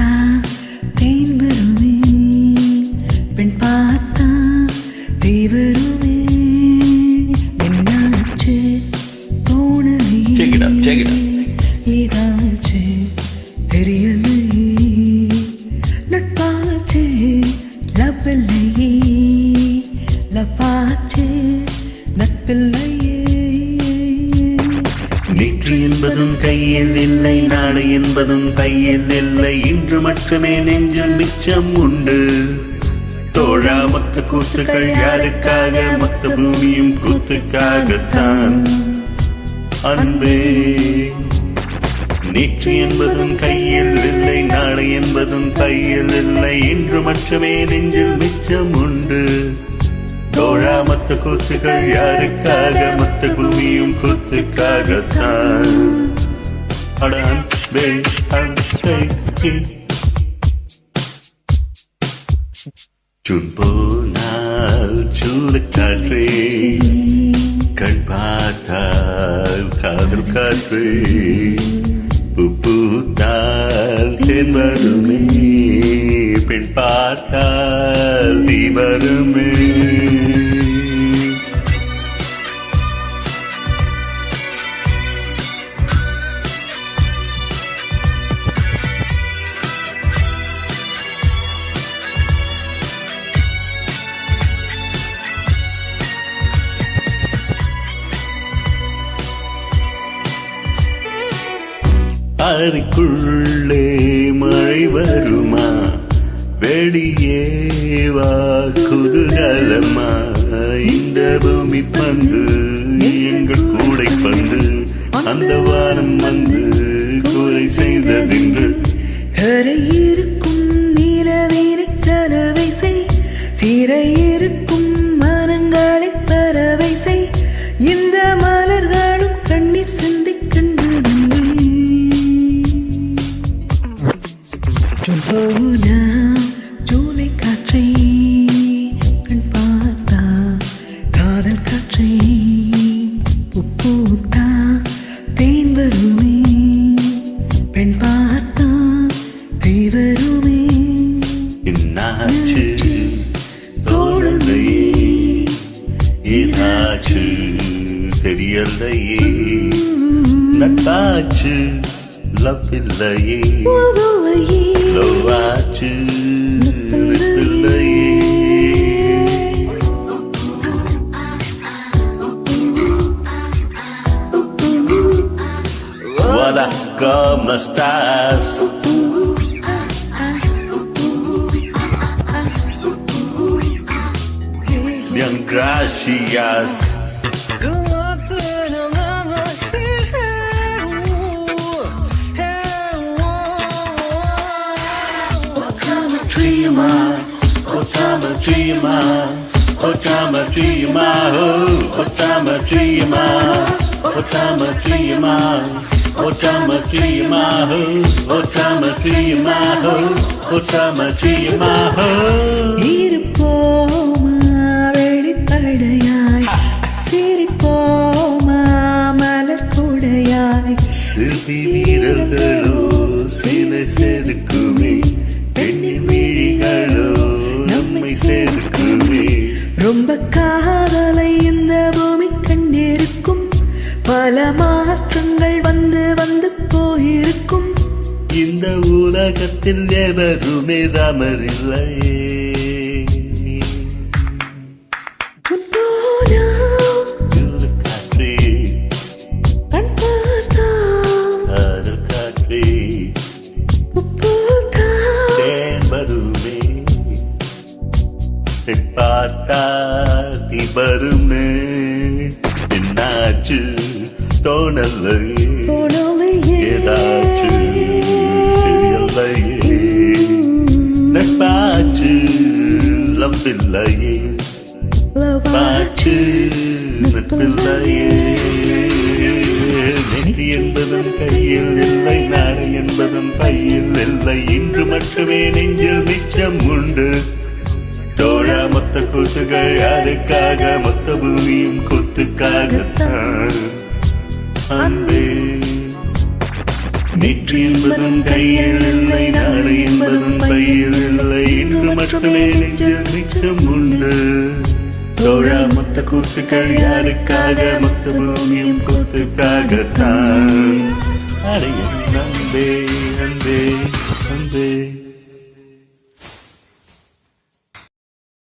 பார்த்தா தேன் வருமே, பெண் பார்த்தா தீ வருமே. என்னாச்சு தோணலையே, ஏதாச்சு தெரியலையே. நட்பாச்சு லவ்வில்லையே, லவ்வாச்சு நட்பில்லையே. நேற்று என்பதும் கையில் இல்லை, நாளை என்பதும் கையில் இல்லை. இன்று மட்டுமே நெஞ்சில் மிச்சம் உண்டு. தோழா மொத்த கூத்துக்கள் யாருக்காக? மொத்த பூமியும் கூத்துக்காகத்தான் அன்பே. நேற்று என்பதும் கையில் இல்லை, நாளை என்பதும் கையில் இல்லை. இன்று மட்டுமே நெஞ்சில் மிச்சம் உண்டு. தோழா மொத்த கூத்துக்கள் யாருக்காக? மொத்த பூமியும் கூத்துக்காகத்தான் அன்பே அன்பே. ஜூன் போனால் சூழக்காற்றே, கண் பார்த்தால் காதல் காற்றே. பூத்தால் தேன் வருமே, பெண் பார்த்தால் தீ வருமே. அறைக்குள்ளே மழை வருமா, வெளியே வா குதூகலமா. இந்த பூமி பந்து எங்கள் கூடை பந்து, அந்த வாரம் வந்து கூரை செய்ததென்று. இருக்கும் நிலவீரை செலவை செய், சீரை இருக்கும் மரங்களை பறவை செய். இந்த மலர்களும் கண்ணீர் சிந்தி போனா ஜூலை காற்றே, கண் பார்த்தா காதல் காற்றே. பூத்தா தேன் வருமே, பெண் பார்த்தா தீ வருமே. என்னாச்சு தோழலையே, ஏதாச்சு தெரியலையே. நட்பாச்சு லவ்வில்லையே, லவ்வாச்சு நட்பில்லையே. Hola, ¿cómo estás? Bien, gracias. Otama Triyama, Otama Triyama, Otama Triyama, Otama Triyama, Otama Triyama, Otama Triyama, Otama Triyama. இருப்போமா வெளிப்படையாய், சிரிப்போமா மலர் கூடையாய். சிறுமி வீரர்களோ சிலை செதுக்குமே, பெண்ணின் விழிகளோ நம்மை செதுக்குமே. ரொம்ப காதலை இந்த பூமி கண்டிருக்கும், பல மாற்றங்கள் வந்து வந்து போயிருக்கும். இந்த உலகத்தில் எவருமே ராமரில்லையே. பார்த்தா தீ வருமே. என்னாச்சு தோணலையே, ஏதாச்சு தெரியலையே. நட்பாச்சு லவ்வில்லையே, பாச்சு நட்பில்லையே. நேற்று என்பதும் கையில் இல்லை, நாளை என்பதும் பையில் இல்லை. இன்று மட்டுமே நெஞ்சில் மிச்சம் உண்டு. தோழா மொத்த கூத்துகள் யாருக்காக? மொத்த பூமியும் கூத்துக்காகத்தான் அன்பே. நேற்று என்பதும் கையில் இல்லை, நாளை மட்டுமே நெஞ்சில் மிச்சம் உண்டு தோழா மொத்த கூத்துக்கள் யாருக்காக மொத்த பூமியும் கூத்துக்காகத்தான் அடைய அன்பே அன்பே அன்பே